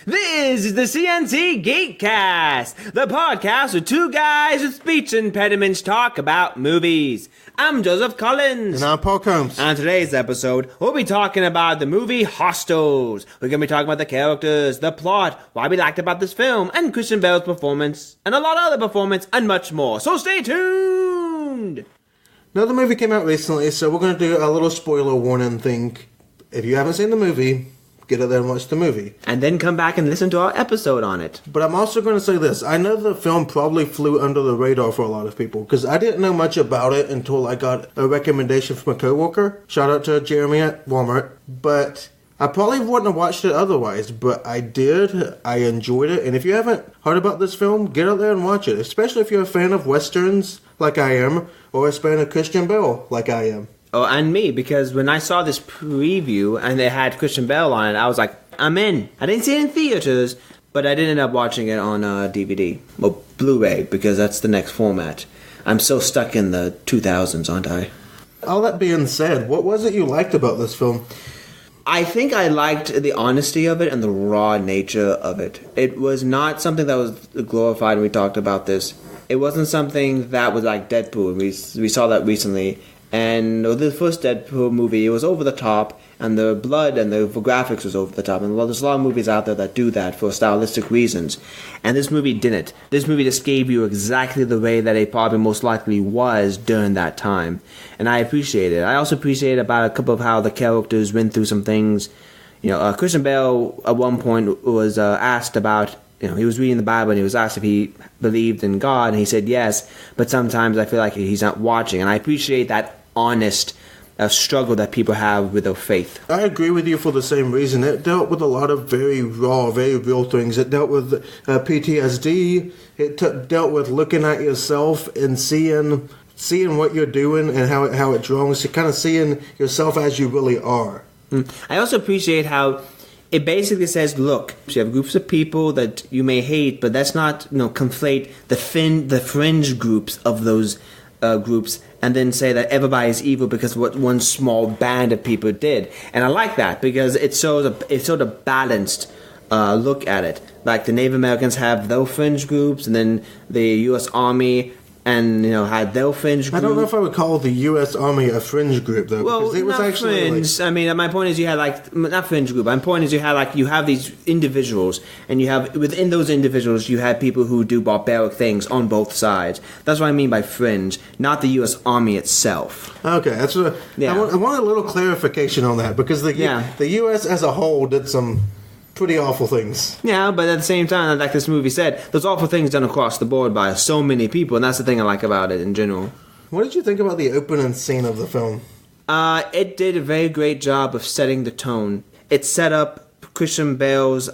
This is the CNC Geekcast, the podcast where two guys with speech impediments talk about movies. I'm Joseph Collins. And I'm Paul Combs. On today's episode, we'll be talking about the movie Hostels. We're going to be talking about the characters, the plot, why we liked about this film, and Christian Bale's performance, and a lot of other performance, and much more. So stay tuned! Now, the movie came out recently, so we're going to do a little spoiler warning thing. If you haven't seen the movie, get out there and watch the movie. And then come back and listen to our episode on it. But I'm also going to say this. I know the film probably flew under the radar for a lot of people, because I didn't know much about it until I got a recommendation from a coworker. Shout out to Jeremy at Walmart. But I probably wouldn't have watched it otherwise, but I did. I enjoyed it. And if you haven't heard about this film, get out there and watch it. Especially if you're a fan of Westerns, like I am, or a fan of Christian Bale, like I am. Oh, and me, because when I saw this preview and they had Christian Bale on it, I was like, I'm in. I didn't see it in theaters, but I did end up watching it on DVD, or Blu-ray, because that's the next format. I'm so stuck in the 2000s, aren't I? All that being said, what was it you liked about this film? I think I liked the honesty of it and the raw nature of it. It was not something that was glorified, and we talked about this. It wasn't something that was like Deadpool, and we saw that recently. And the first Deadpool movie, it was over the top, and the blood and the graphics was over the top. And there's a lot of movies out there that do that for stylistic reasons. And this movie didn't. This movie just gave you exactly the way that it probably most likely was during that time. And I appreciate it. I also appreciate about a couple of how the characters went through some things. You know, Christian Bale at one point was asked about, you know, he was reading the Bible and he was asked if he believed in God, and he said yes, but sometimes I feel like he's not watching. And I appreciate that honest struggle that people have with their faith. I agree with you for the same reason. It dealt with a lot of very raw, very real things. It dealt with PTSD. It dealt with looking at yourself and seeing what you're doing and how it's wrong. So kind of seeing yourself as you really are. I also appreciate how it basically says, look, you have groups of people that you may hate, but that's not, conflate the fringe groups of those groups and then say that everybody is evil because of what one small band of people did. And I like that because it shows it's sort of balanced look at it. Like the Native Americans have their fringe groups, and then the U.S. Army and had their fringe group. I don't know if I would call the U.S. Army a fringe group though. Well, because it was not actually fringe. I mean, my point is you had not fringe group. My point is you have these individuals, and you have within those individuals you have people who do barbaric things on both sides. That's what I mean by fringe, not the U.S. Army itself. Okay, that's what I want a little clarification on that because the U.S. as a whole did some pretty awful things. Yeah, but at the same time, like this movie said, there's awful things done across the board by so many people, and that's the thing I like about it in general. What did you think about the opening scene of the film? It did a very great job of setting the tone. It set up Christian Bale's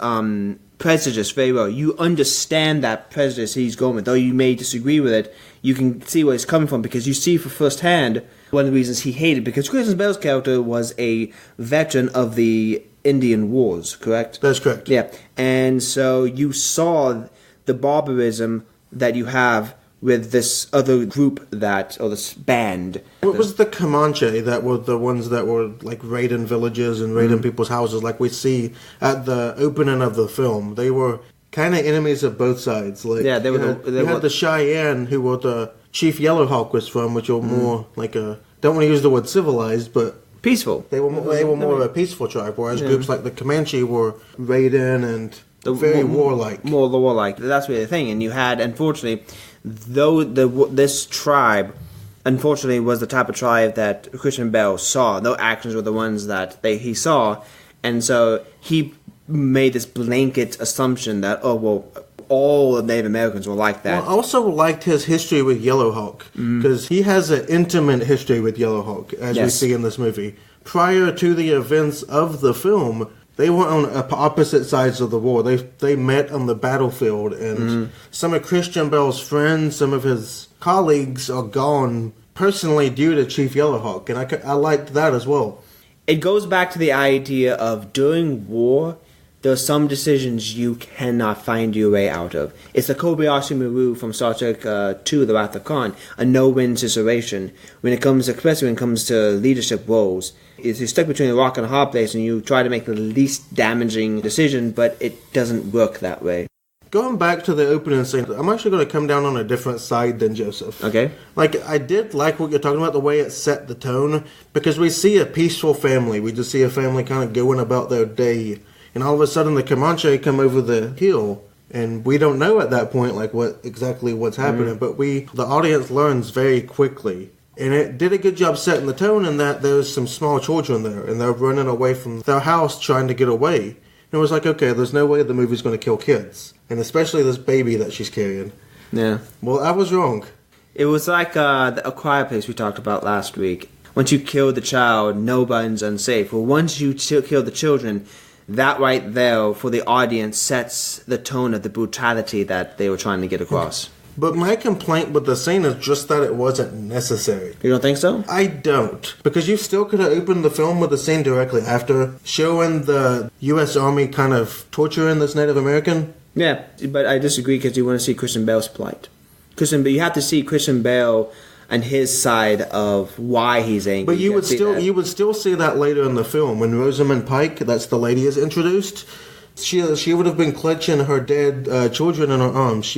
prejudice very well. You understand that prejudice he's going with. Though you may disagree with it, you can see where he's coming from because you see for firsthand one of the reasons he hated, because Christian Bale's character was a veteran of the Indian Wars, correct? That's correct. Yeah, and so you saw the barbarism that you have with this other group or this band. What was the Comanche that were the ones that were like raiding villages and raiding people's houses like we see at the opening of the film? They were kind of enemies of both sides. Like, yeah, they were. You had the Cheyenne, who were the Chief Yellowhawk was from, which were more like don't want to use the word civilized, but peaceful. They were more of a peaceful tribe, whereas groups like the Comanche were raiding and very warlike. More warlike. That's really the thing. And you had, unfortunately, this tribe, unfortunately, was the type of tribe that Christian Bale saw. Their actions were the ones that he saw, and so he made this blanket assumption that all of Native Americans were like that. Well, I also liked his history with Yellowhawk, because he has an intimate history with Yellowhawk, as we see in this movie. Prior to the events of the film, they were on opposite sides of the war. They met on the battlefield, and some of Christian Bale's friends, some of his colleagues are gone personally due to Chief Yellowhawk, and I liked that as well. It goes back to the idea of during war, there are some decisions you cannot find your way out of. It's the Kobayashi Maru from Star Trek 2, The Wrath of Khan, a no-win situation. Especially when it comes to leadership roles, you're stuck between a rock and a hard place, and you try to make the least damaging decision, but it doesn't work that way. Going back to the opening scene, I'm actually going to come down on a different side than Joseph. Okay. Like, I did like what you're talking about, the way it set the tone, because we see a peaceful family. We just see a family kind of going about their day. And all of a sudden, the Comanche come over the hill, and we don't know at that point, like, what's happening. But the audience learns very quickly. And it did a good job setting the tone in that there's some small children there, and they're running away from their house trying to get away. And it was like, okay, there's no way the movie's going to kill kids. And especially this baby that she's carrying. Yeah. Well, I was wrong. It was like a quiet place we talked about last week. Once you kill the child, nobody's unsafe. Well, once you kill the children, that right there, for the audience, sets the tone of the brutality that they were trying to get across. But my complaint with the scene is just that it wasn't necessary. You don't think so? I don't. Because you still could have opened the film with the scene directly after, showing the U.S. Army kind of torturing this Native American. Yeah, but I disagree because you want to see Christian Bale's plight. You have to see Christian Bale and his side of why he's angry. But you would still see that later in the film when Rosamund Pike, that's the lady, is introduced. She would have been clutching her dead children in her arms.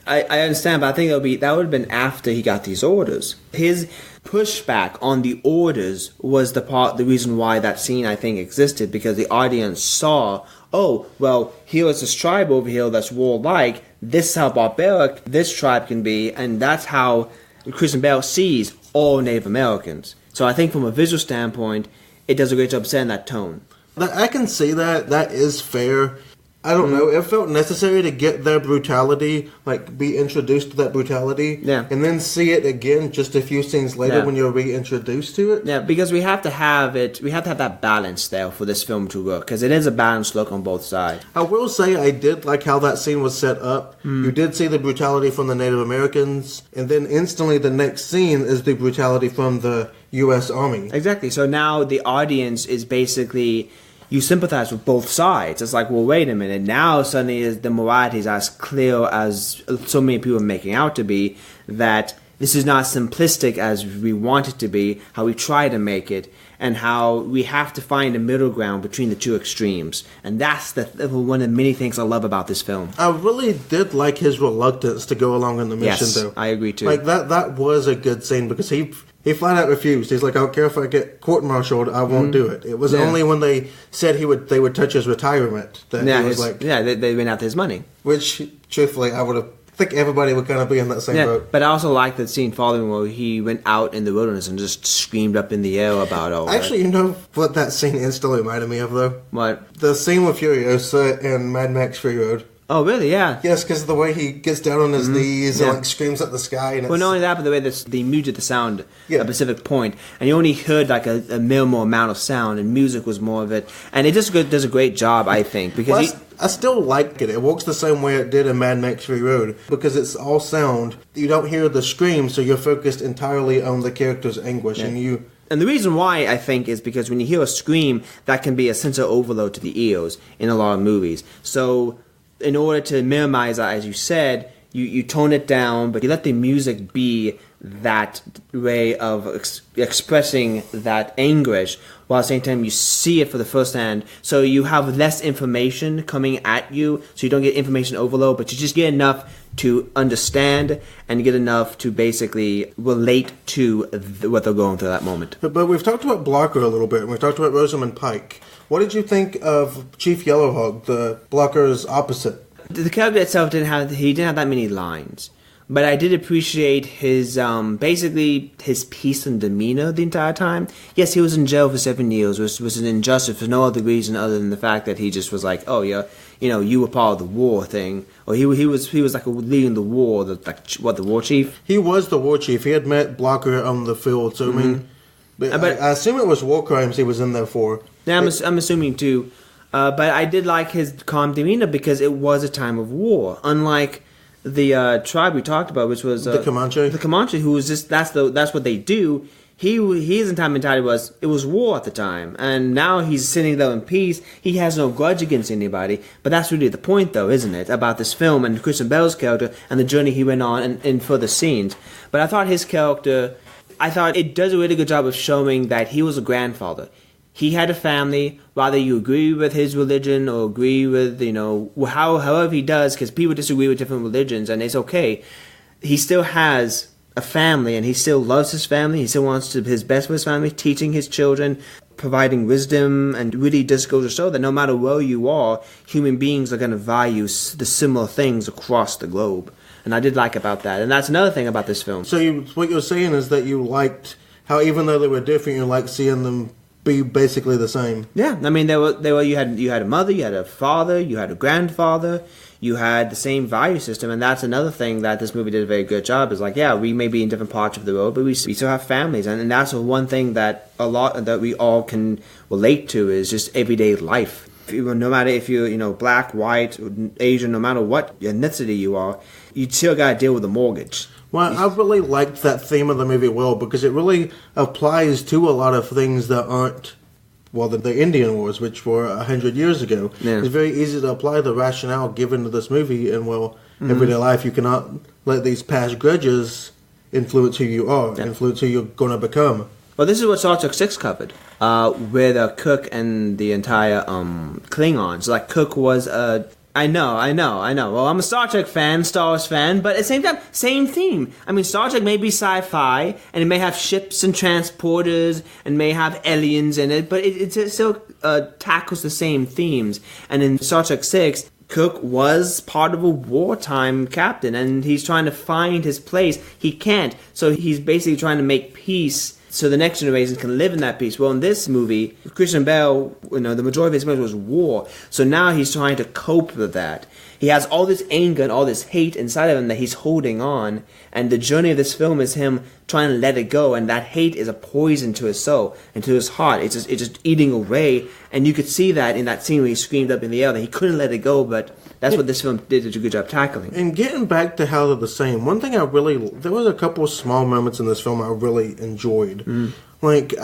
I understand, but I think that would have been after he got these orders. His pushback on the orders was the reason why that scene, I think, existed, because the audience saw, oh, well, here is this tribe over here that's warlike. This is how barbaric this tribe can be, and that's how Christian Bale sees all Native Americans. So I think from a visual standpoint, it does a great job setting that tone. I can see that. That is fair. I don't know. It felt necessary to get their brutality, like be introduced to that brutality, and then see it again just a few scenes later when you're reintroduced to it. Yeah, because we have to have it. We have to have that balance there for this film to work, because it is a balanced look on both sides. I will say I did like how that scene was set up. You did see the brutality from the Native Americans, and then instantly the next scene is the brutality from the U.S. Army. Exactly. So now the audience is basically, you sympathize with both sides. It's like, well, wait a minute. Now suddenly the morality is as clear as so many people are making out to be, that this is not simplistic as we want it to be, how we try to make it, and how we have to find a middle ground between the two extremes. And that's one of the many things I love about this film. I really did like his reluctance to go along on the mission, yes, though. I agree too. Like, that was a good scene, because he flat out refused. He's like, I don't care if I get court-martialed, I won't do it. It was only when they said they would touch his retirement that he was like... Yeah, they went after his money. Which, truthfully, I think everybody would kind of be in that same boat. But I also like the scene following where he went out in the wilderness and just screamed up in the air about all Actually, you know what that scene instantly reminded me of, though? What? The scene with Furiosa in Mad Max Fury Road. Oh, really? Yeah. Yes, because the way he gets down on his knees and screams at the sky. And well, not only that, but the way they muted the sound at a specific point, and you only heard like a minimal amount of sound, and music was more of it. And it just does a great job, I think, because I still like it. It works the same way it did in Mad Max Fury Road, because it's all sound. You don't hear the scream, so you're focused entirely on the character's anguish, And the reason why, I think, is because when you hear a scream, that can be a sense of overload to the ears in a lot of movies. So in order to minimize that, as you said, you tone it down, but you let the music be that way of expressing that anguish, while at the same time you see it for the first hand. So you have less information coming at you, so you don't get information overload, but you just get enough to understand and get enough to basically relate to what they're going through at that moment. But we've talked about Blocker a little bit, and we've talked about Rosamund Pike. What did you think of Chief Yellowhawk, the Blocker's opposite? The character itself didn't have that many lines, but I did appreciate his basically his peace and demeanor the entire time. Yes, he was in jail for 7 years, which was an injustice for no other reason other than the fact that he just was like, oh yeah, you were part of the war thing, or he was like leading the war, the war chief. He was the war chief. He had met Blocker on the field, so I mean, I assume it was war crimes he was in there for. Yeah, I'm assuming too. But I did like his calm demeanor because it was a time of war. Unlike the tribe we talked about, which was the Comanche. The Comanche, who was just that's what they do. his entire mentality was it was war at the time, and now he's sitting there in peace. He has no grudge against anybody. But that's really the point, though, isn't it, about this film and Christian Bale's character and the journey he went on in further scenes. But I thought his character, it does a really good job of showing that he was a grandfather. He had a family, whether you agree with his religion or agree with, however he does, because people disagree with different religions, and it's okay. He still has a family, and he still loves his family. He still wants to his best for his family, teaching his children, providing wisdom, and really just goes to show that no matter where you are, human beings are going to value the similar things across the globe. And I did like about that. And that's another thing about this film. So what you're saying is that you liked how even though they were different, you liked seeing them be basically the same. Yeah, I mean, you had a mother, you had a father, you had a grandfather, you had the same value system, and that's another thing that this movie did a very good job. Is like, yeah, we may be in different parts of the world, but we still have families, and that's one thing that we all can relate to is just everyday life. No matter if you're black, white, Asian, no matter what ethnicity you are, you still got to deal with a mortgage. Well, I really liked that theme of the movie because it really applies to a lot of things that aren't, the Indian Wars, which were 100 years ago. Yeah. It's very easy to apply the rationale given to this movie in, everyday life. You cannot let these past grudges influence who you are, influence who you're going to become. Well, this is what Star Trek 6 covered, with Kirk and the entire Klingons. Like, Kirk was a... I know. Well, I'm a Star Trek fan, Star Wars fan, but at the same time, same theme. I mean, Star Trek may be sci-fi, and it may have ships and transporters, and may have aliens in it, but it still tackles the same themes. And in Star Trek 6, Kirk was part of a wartime captain, and he's trying to find his place. He can't, so he's basically trying to make peace so the next generation can live in that peace. Well, in this movie, Christian Bale, the majority of his movie was war. So now he's trying to cope with that. He has all this anger and all this hate inside of him that he's holding on. And the journey of this film is him trying to let it go. And that hate is a poison to his soul and to his heart. It's just eating away. And you could see that in that scene where he screamed up in the air that he couldn't let it go, but that's what this film did a good job tackling. And getting back to how they're the same, one thing there was a couple of small moments in this film I really enjoyed. Like,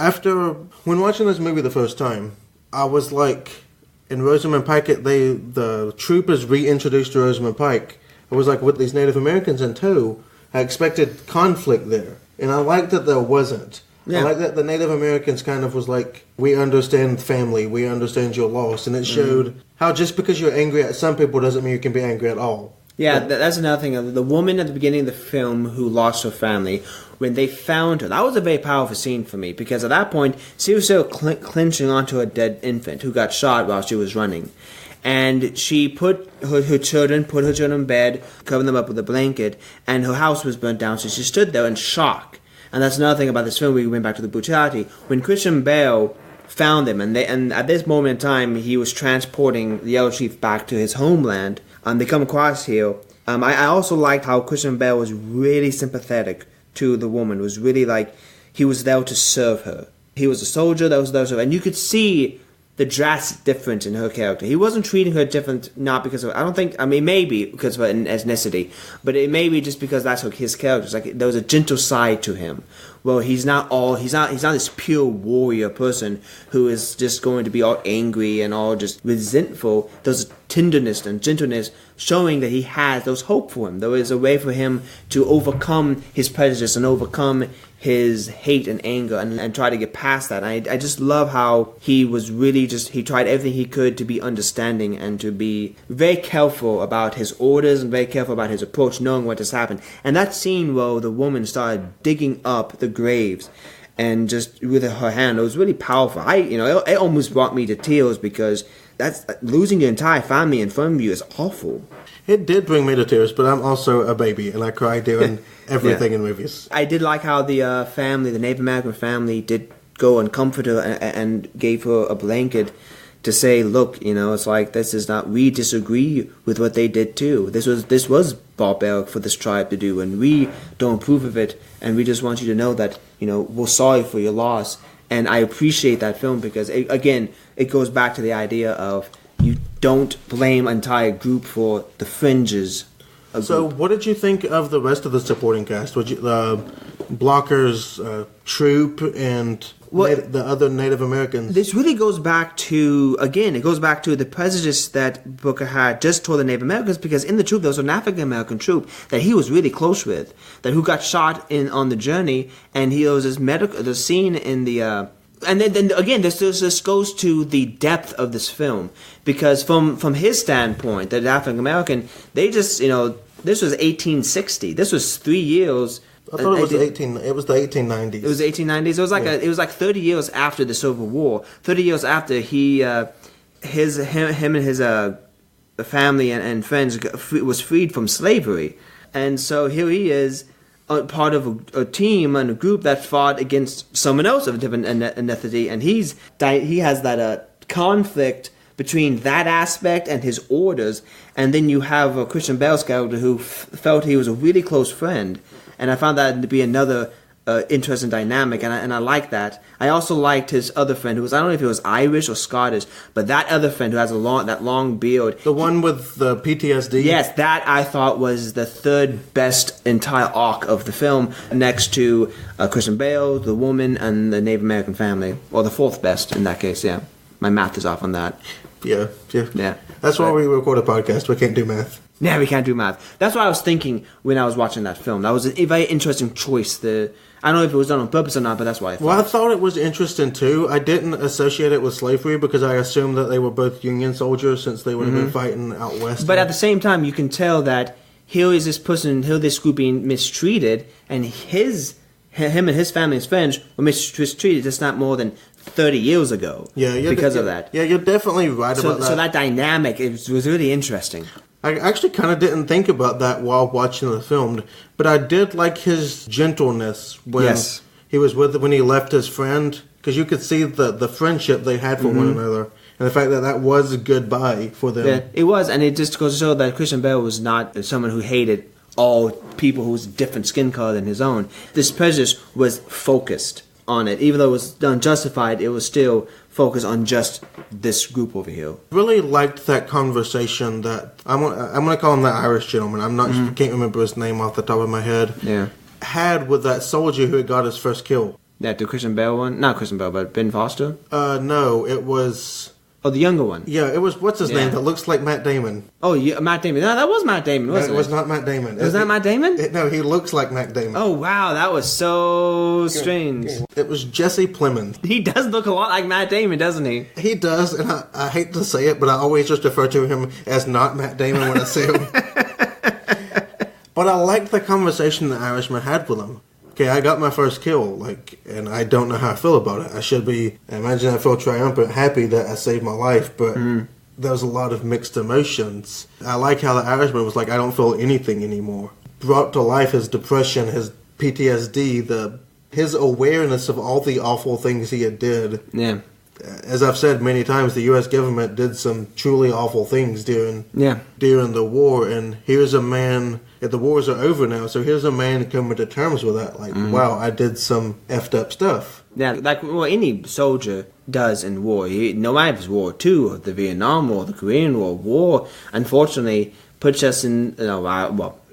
when watching this movie the first time, I was like, in Rosamund Pike, the troopers reintroduced Rosamund Pike. I was like, with these Native Americans in tow, I expected conflict there. And I liked that there wasn't. Yeah. I like that the Native Americans kind of was like, we understand family, we understand your loss. And it showed how just because you're angry at some people doesn't mean you can be angry at all. Yeah, that's another thing. The woman at the beginning of the film who lost her family, when they found her, that was a very powerful scene for me. Because at that point, she was still clinching onto a dead infant who got shot while she was running. And she put her children in bed, covered them up with a blanket, and her house was burnt down. So she stood there in shock. And that's another thing about this film. We went back to the brutality. When Christian Bale found them, and at this moment in time, he was transporting the Yellow Chief back to his homeland. They come across here. I also liked how Christian Bale was really sympathetic to the woman. It was really like he was there to serve her. He was a soldier that was there to serve her. And you could see the drastic difference in her character. He wasn't treating her different, not because of, maybe because of her ethnicity, but it may be just because that's his character. It's like there was a gentle side to him. Well, he's not this pure warrior person who is just going to be all angry and all just resentful. There's tenderness and gentleness showing that he has, there's hope for him. There is a way for him to overcome his prejudice and overcome his hate and anger and try to get past that. I just love how he was really he tried everything he could to be understanding and to be very careful about his orders and very careful about his approach, knowing what has happened. And that scene where the woman started digging up the graves and just with her hand, it was really powerful. It almost brought me to tears because that's losing your entire family in front of you is awful. It did bring me to tears, but I'm also a baby, and I cry during everything in movies. I did like how the Native American family, did go and comfort her and gave her a blanket to say, look, it's like this is not. We disagree with what they did too. This was barbaric for this tribe to do, and we don't approve of it. And we just want you to know that we're sorry for your loss. And I appreciate that film because it goes back to the idea of you don't blame an entire group for the fringes. So, what did you think of the rest of the supporting cast? Blocker's troop and the other Native Americans. This really goes back to, again, it goes back to the prejudice that Booker had just toward the Native Americans, because in the troop there was an African American troop that he was really close with, that who got shot on the journey, and he was the scene in the and then again, this goes to the depth of this film, because from his standpoint, the African American, they just, this was 1860. This was 3 years. I thought it was It was the 1890s. It was the 1890s. It was like it was like 30 years after the Civil War. 30 years after him and his family and friends was freed from slavery, and so here he is, part of a team and a group that fought against someone else of a different ethnicity, and he has that conflict between that aspect and his orders, and then you have a Christian Bale's character who felt he was a really close friend, and I found that to be another interesting dynamic, and I like that. I also liked his other friend, who was, I don't know if he was Irish or Scottish, but that other friend who has that long beard. The one with the PTSD? Yes, that I thought was the third best entire arc of the film, next to Christian Bale, the woman, and the Native American family. Or the fourth best in that case, yeah. My math is off on that. Yeah. That's why we record a podcast. We can't do math. Yeah, we can't do math. That's what I was thinking when I was watching that film. That was a very interesting choice. I don't know if it was done on purpose or not, but that's why I thought. Well, I thought it was interesting too. I didn't associate it with slavery because I assumed that they were both Union soldiers, since they would have been fighting out west. But at the same time, you can tell that here is this group being mistreated, and him and his family and friends were mistreated just not more than 30 years ago. Because of that. Yeah, you're definitely right about that. So that dynamic was really interesting. I actually kind of didn't think about that while watching the film, but I did like his gentleness when he was when he left his friend, because you could see the friendship they had for one another, and the fact that was a goodbye for them. Yeah, it was, and it just goes to show that Christian Bale was not someone who hated all people who's different skin color than his own. This prejudice was focused on it. Even though it was unjustified, it was still focused on just this group over here. Really liked that conversation that I'm gonna call him the Irish gentleman. I'm not can't remember his name off the top of my head. Yeah, had with that soldier who had got his first kill. Yeah, the Christian Bale one, not Christian Bale, but Ben Foster. No, it was. Oh, the younger one. Yeah, it was, what's his name? That looks like Matt Damon. Oh, yeah, Matt Damon. No, that was Matt Damon, wasn't it? It was not Matt Damon. Was that Matt Damon? No, he looks like Matt Damon. Oh, wow, that was so strange. It was Jesse Plemmons. He does look a lot like Matt Damon, doesn't he? He does, and I hate to say it, but I always just refer to him as not Matt Damon when I see him. But I liked the conversation the Irishman had with him. Okay, I got my first kill, and I don't know how I feel about it. I feel triumphant, happy that I saved my life, but there was a lot of mixed emotions. I like how the Irishman was like, I don't feel anything anymore. Brought to life his depression, his PTSD, his awareness of all the awful things he had did. Yeah. As I've said many times, the U.S. government did some truly awful things during the war, and here's a man. The wars are over now, so here's a man coming to terms with that. Wow, I did some effed up stuff. Yeah, like any soldier does in war. No matter if it's War II, the Vietnam War, the Korean War, unfortunately puts us in.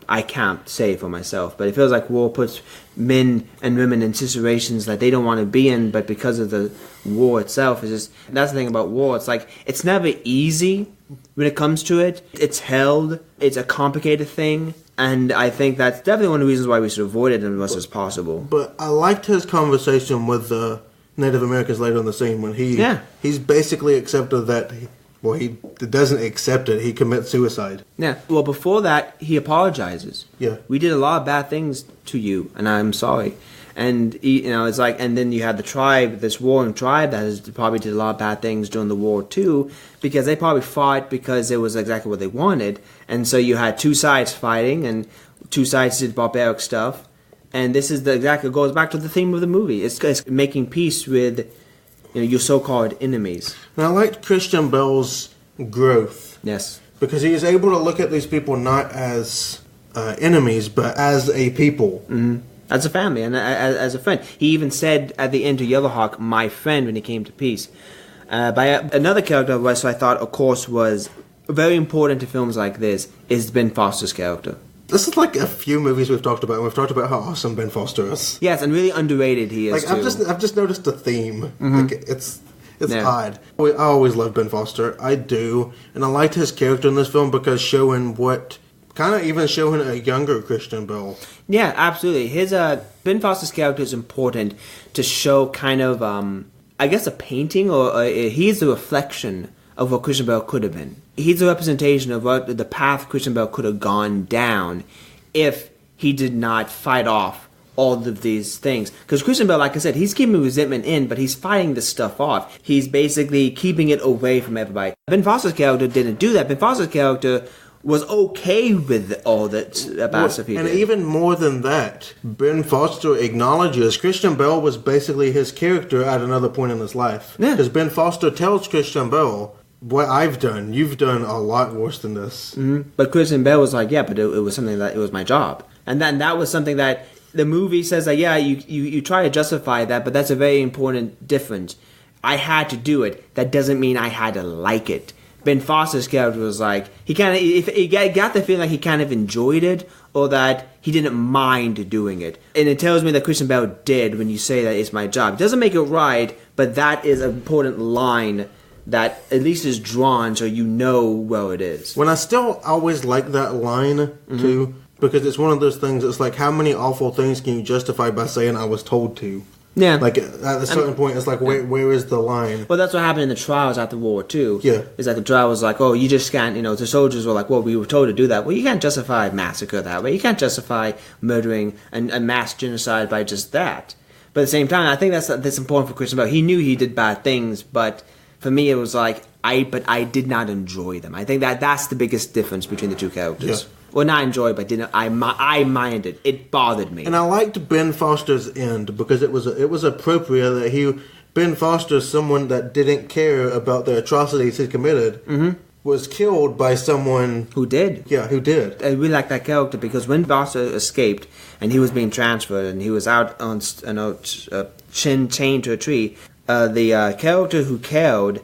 I can't say for myself, but it feels like war puts men and women in situations that they don't want to be in, but because of the war itself, that's the thing about war. It's like, it's never easy when it comes to it. It's held. It's a complicated thing. And I think that's definitely one of the reasons why we should avoid it as much as possible. But I liked his conversation with the Native Americans later in the scene when he's basically accepted that. He doesn't accept it. He commits suicide. Yeah. Well, before that, he apologizes. Yeah. We did a lot of bad things to you, and I'm sorry. And it's like, and then you had the tribe, this warring tribe that probably did a lot of bad things during the war too, because they probably fought because it was exactly what they wanted, and so you had two sides fighting, and two sides did barbaric stuff, and this is goes back to the theme of the movie. It's making peace with your so-called enemies. And I liked Christian Bale's growth. Yes. Because he is able to look at these people not as enemies, but as a people. Mm-hmm. As a family and as a friend. He even said at the end to Yellowhawk, my friend, when he came to peace. By another character, which I thought, of course, was very important to films like this, is Ben Foster's character. This is like a few movies we've talked about, and we've talked about how awesome Ben Foster is. Yes, and really underrated he is, Like, too. I've just noticed a theme. Like, it's odd. I always loved Ben Foster. I do. And I liked his character in this film because showing a younger Christian Bale. Yeah, absolutely. Ben Foster's character is important to show kind of, I guess, a painting, or he's a reflection of what Christian Bale could have been. He's a representation of what the path Christian Bale could have gone down if he did not fight off all of these things. Because Christian Bale, like I said, he's keeping resentment in, but he's fighting this stuff off. He's basically keeping it away from everybody. Ben Foster's character didn't do that. Ben Foster's character was okay with all that bad stuff he did. And even more than that, Ben Foster acknowledges Christian Bale was basically his character at another point in his life. Yeah. Because Ben Foster tells Christian Bale, what I've done, you've done a lot worse than this. Mm-hmm. But Christian Bale was like, yeah, but it was something that, it was my job. And then that was something that the movie says that, yeah, you try to justify that, but that's a very important difference. I had to do it. That doesn't mean I had to like it. Ben Foster's character was like, he got the feeling like he kind of enjoyed it, or that he didn't mind doing it. And it tells me that Christian Bale did when you say that it's my job. It doesn't make it right, but that is an important line that at least is drawn so you know where it is. When I still always like that line, too, because it's one of those things, it's like, how many awful things can you justify by saying I was told to? Yeah. Like, at a certain point, it's like, where is the line? Well, that's what happened in the trials after World War II. Yeah. Is that the trial was like, oh, you just can't, the soldiers were like, well, we were told to do that. Well, you can't justify massacre that way. You can't justify murdering and mass genocide by just that. But at the same time, I think that's important for Christian Bale. He knew he did bad things, but for me, it was like, I did not enjoy them. I think that's the biggest difference between the two characters. Yeah. Well, not enjoy, but I minded. It bothered me. And I liked Ben Foster's end because it was appropriate that Ben Foster, someone that didn't care about the atrocities he committed, was killed by someone who did. Yeah, who did. I really like that character because when Foster escaped and he was being transferred and he was out on chained to a tree, the character who killed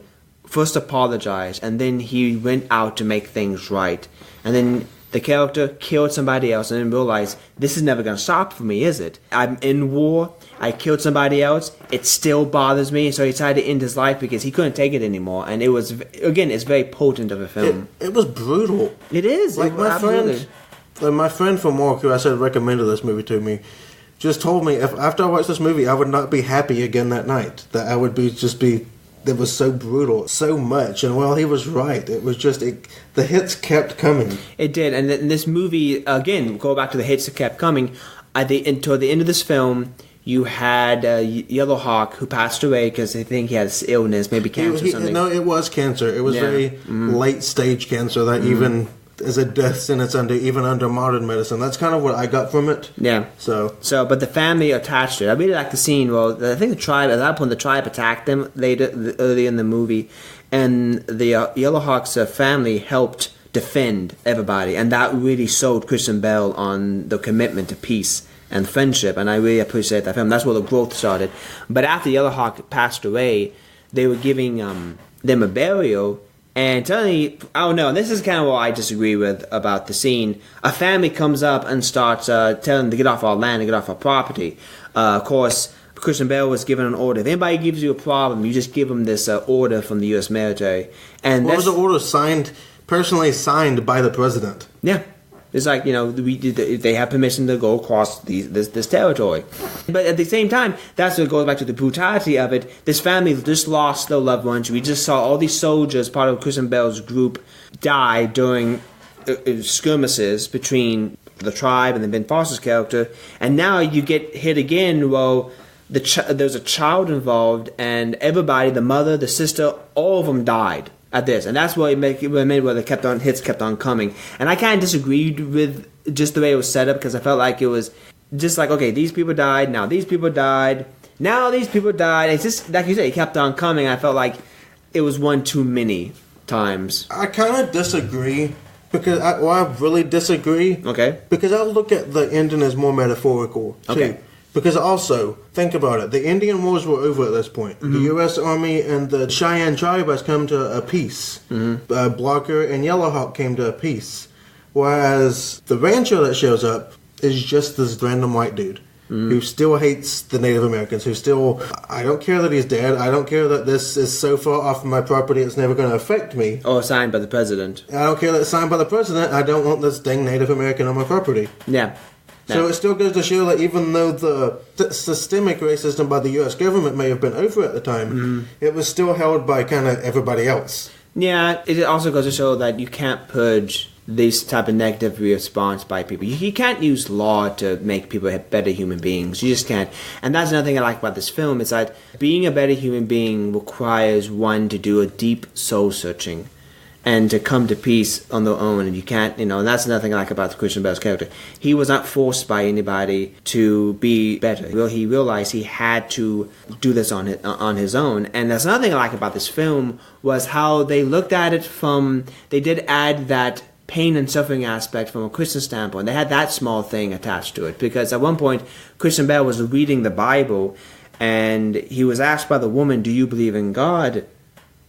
first apologized, and then he went out to make things right, and then the character killed somebody else and then realized, this is never going to stop for me, is it? I'm in war. I killed somebody else. It still bothers me. So he decided to end his life because he couldn't take it anymore. And it was, again, it's very potent of a film. It was brutal. It is. Like my friend from work, who I said recommended this movie to me, just told me if after I watched this movie, I would not be happy again that night. That I would be. It was so brutal, so much, and well, he was right. It was just the hits kept coming. It did, and this movie again, go back to the hits that kept coming. Toward the end of this film, you had Yellow Hawk who passed away because they think he had this illness, maybe cancer or something. No, it was cancer. It was very late stage cancer that even is a death sentence even under modern medicine. That's kind of what I got from it. Yeah. So, but the family attached to it. I really like the scene. Well, I think the tribe at that point, the tribe attacked them early in the movie, and the Yellowhawks family helped defend everybody, and that really sold Christian Bale on the commitment to peace and friendship. And I really appreciate that film. That's where the growth started. But after Yellowhawk passed away, they were giving them a burial. And suddenly, I don't know, and this is kind of what I disagree with about the scene. A family comes up and starts telling them to get off our land and get off our property. Of course, Christian Bale was given an order. If anybody gives you a problem, you just give them this order from the U.S. military. And what was the order personally signed by the president? Yeah. It's like, they have permission to go across this territory. But at the same time, that's what goes back to the brutality of it. This family just lost their loved ones. We just saw all these soldiers, part of Christian Bale's group, die during skirmishes between the tribe and then Ben Foster's character. And now you get hit again, well, there's a child involved, and everybody, the mother, the sister, all of them died at this, and that's what made where the hits kept on coming. And I kind of disagreed with just the way it was set up because I felt like it was just like, okay, these people died, now these people died, now these people died. It's just like you said, it kept on coming. I felt like it was one too many times. I kind of disagree because I really disagree. Okay. Because I look at the ending as more metaphorical too. Okay. Because also, think about it, the Indian Wars were over at this point. The U.S. Army and the Cheyenne tribe has come to a peace. Blocker and Yellowhawk came to a peace. Whereas the rancher that shows up is just this random white dude who still hates the Native Americans, who still, I don't care that he's dead, I don't care that this is so far off my property it's never going to affect me. Or signed by the president. I don't care that it's signed by the president, I don't want this dang Native American on my property. Yeah. So it still goes to show that even though the systemic racism by the US government may have been over at the time, it was still held by kind of everybody else. Yeah, it also goes to show that you can't purge this type of negative response by people. You can't use law to make people better human beings. You just can't. And that's another thing I like about this film, is that being a better human being requires one to do a deep soul searching and to come to peace on their own. And you can't, and that's another thing I like about Christian Bale's character. He was not forced by anybody to be better. He realized he had to do this on his own. And that's another thing I like about this film, was how they looked at it they did add that pain and suffering aspect from a Christian standpoint. They had that small thing attached to it, because at one point Christian Bale was reading the Bible and he was asked by the woman, "Do you believe in God?"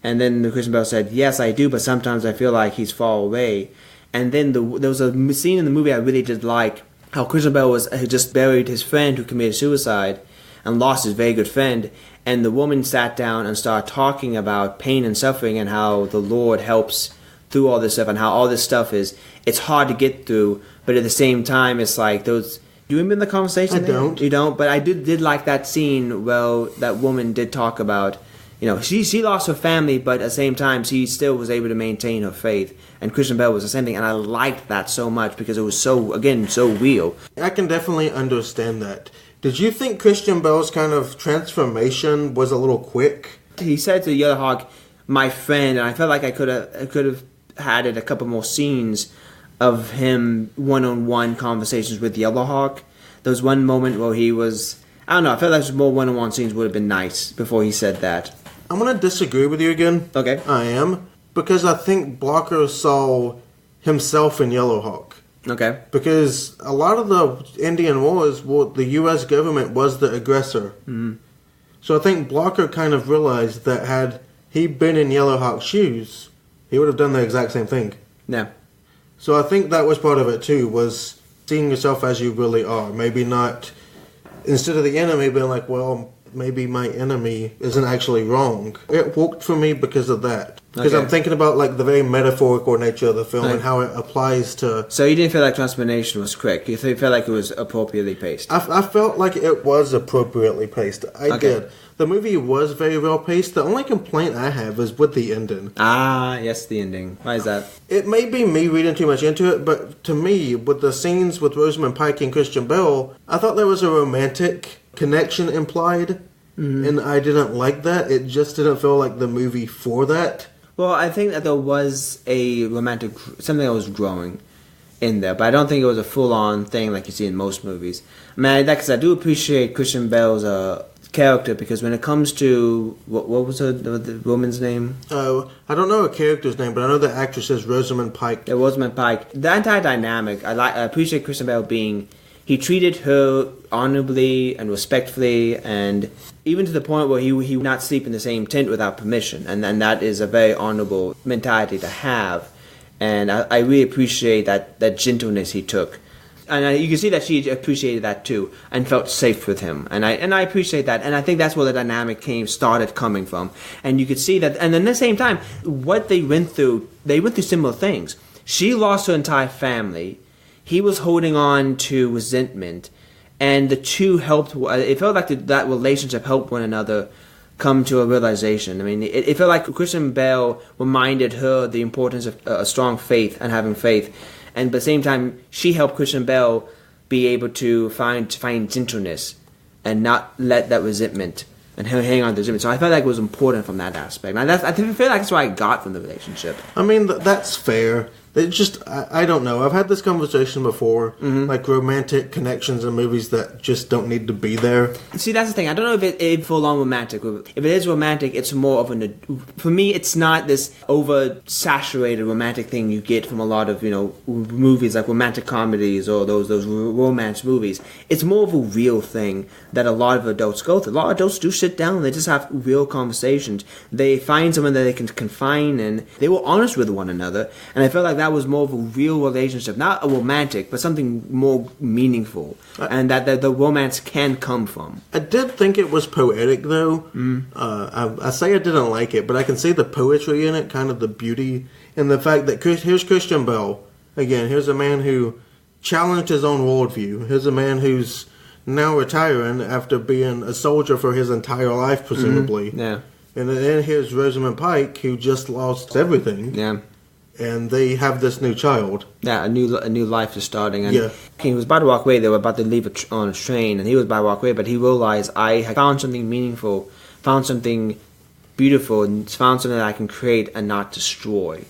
And then the Christian Bale said, "Yes, I do, but sometimes I feel like he's far away." And then there was a scene in the movie I really did like, how Christian Bale had just buried his friend who committed suicide and lost his very good friend, and the woman sat down and started talking about pain and suffering and how the Lord helps through all this stuff, and how all this stuff it's hard to get through, but at the same time it's like those. Do you remember the conversation? I don't. You don't, but I did like that scene. Well, that woman did talk about, she lost her family, but at the same time she still was able to maintain her faith, and Christian Bale was the same thing, and I liked that so much because it was so real. I can definitely understand that. Did you think Christian Bale's kind of transformation was a little quick? He said to Yellow Hawk, "My friend," and I felt like I could have had it a couple more scenes of him one-on-one conversations with Yellowhawk. There was one moment where he was, I don't know, I felt like more one-on-one scenes would have been nice before he said that. I'm going to disagree with you again. Okay. I am. Because I think Blocker saw himself in Yellowhawk. Okay. Because a lot of the Indian wars, the U.S. government was the aggressor. Mm-hmm. So I think Blocker kind of realized that had he been in Yellowhawk's shoes, he would have done the exact same thing. Yeah. So I think that was part of it too, was seeing yourself as you really are. Maybe not, instead of the enemy being like, well, maybe my enemy isn't actually wrong. It worked for me because of that. Because I'm thinking about like the very metaphorical nature of the film and how it applies to... So you didn't feel like transformation was quick? You felt like it was appropriately paced? I felt like it was appropriately paced. I did. The movie was very well paced. The only complaint I have is with the ending. Ah, yes, the ending. Why is that? It may be me reading too much into it, but to me, with the scenes with Rosamund Pike and Christian Bale, I thought there was a romantic connection implied, and I didn't like that. It just didn't feel like the movie for that. Well, I think that there was a romantic, something that was growing in there, but I don't think it was a full-on thing like you see in most movies. I mean, because I do appreciate Christian Bale's character, because when it comes to what was the woman's name? I don't know a character's name, but I know the actress is Rosamund Pike. Yeah, Rosamund Pike. The entire dynamic, I appreciate Christian Bale being. He treated her honorably and respectfully, and even to the point where he would not sleep in the same tent without permission, and that is a very honorable mentality to have. And I really appreciate that gentleness he took. And you can see that she appreciated that too, and felt safe with him. And I appreciate that. And I think that's where the dynamic started coming from. And you could see that. And then at the same time, what they went through similar things. She lost her entire family. He was holding on to resentment. And the two helped. It felt like that relationship helped one another come to a realization. I mean, it felt like Christian Bale reminded her the importance of a strong faith and having faith. And at the same time, she helped Christian Bale be able to find gentleness and not let that resentment and hang on to resentment. So I felt like it was important from that aspect. And I feel like that's what I got from the relationship. I mean, that's fair. It just, I don't know. I've had this conversation before, like romantic connections in movies that just don't need to be there. See, that's the thing. I don't know if it's full-on romantic. If it is romantic, it's more of for me, it's not this over-saturated romantic thing you get from a lot of, movies like romantic comedies or those romance movies. It's more of a real thing that a lot of adults go through. A lot of adults do sit down and they just have real conversations. They find someone that they can confine in. They were honest with one another. And I feel like that was more of a real relationship, not a romantic, but something more meaningful, and that the romance can come from. I did think it was poetic, though. I say I didn't like it, but I can see the poetry in it, kind of the beauty, and the fact that here's Christian Bale. Again, here's a man who challenged his own worldview. Here's a man who's now retiring after being a soldier for his entire life, presumably. Yeah. And then here's Rosamund Pike, who just lost everything. Yeah. And they have this new child. Yeah, a new life is starting. And he was about to walk away. They were about to leave on a train, and he was about to walk away, but he realized, I had found something meaningful, found something beautiful, and found something that I can create and not destroy.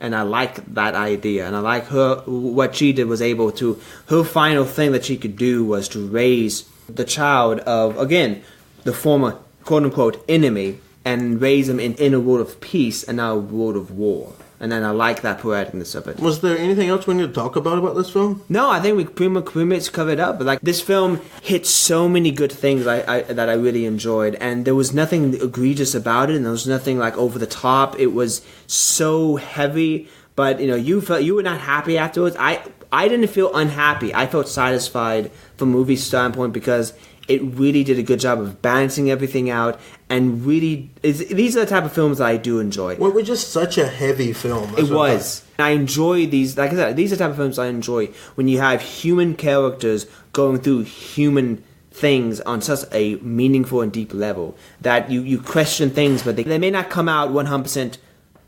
And I like that idea, and I like what she did was able to, her final thing that she could do was to raise the child of, again, the former quote-unquote enemy, and raise him in a world of peace and not a world of war. And then I like that poeticness of it. Was there anything else we need to talk about this film? No, I think we pretty much covered up. But like, this film hit so many good things that I really enjoyed, and there was nothing egregious about it, and there was nothing like over the top. It was so heavy, but you were not happy afterwards. I didn't feel unhappy. I felt satisfied from a movie standpoint because it really did a good job of balancing everything out, and really, these are the type of films that I do enjoy. Well, it was just such a heavy film. It was. I enjoy these, like I said, these are the type of films I enjoy, when you have human characters going through human things on such a meaningful and deep level, that you question things, but they may not come out 100%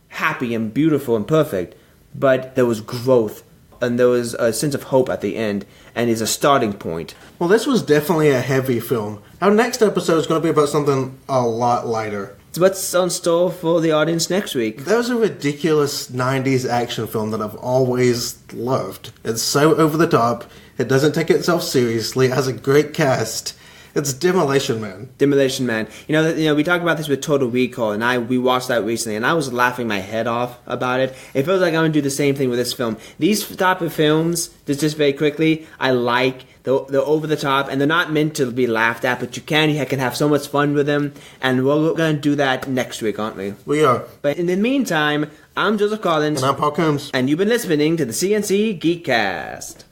happy and beautiful and perfect, but there was growth, and there was a sense of hope at the end, and is a starting point. Well, this was definitely a heavy film. Our next episode is going to be about something a lot lighter. So what's on store for the audience next week? That was a ridiculous 90s action film that I've always loved. It's so over the top. It doesn't take itself seriously. It has a great cast. It's Demolition Man. Demolition Man. We talked about this with Total Recall, and we watched that recently, and I was laughing my head off about it. It feels like I'm going to do the same thing with this film. These type of films, just very quickly, I like. They're over the top, and they're not meant to be laughed at, but you can have so much fun with them, and we're going to do that next week, aren't we? We are. But in the meantime, I'm Joseph Collins. And I'm Paul Combs. And you've been listening to the CNC Geekcast.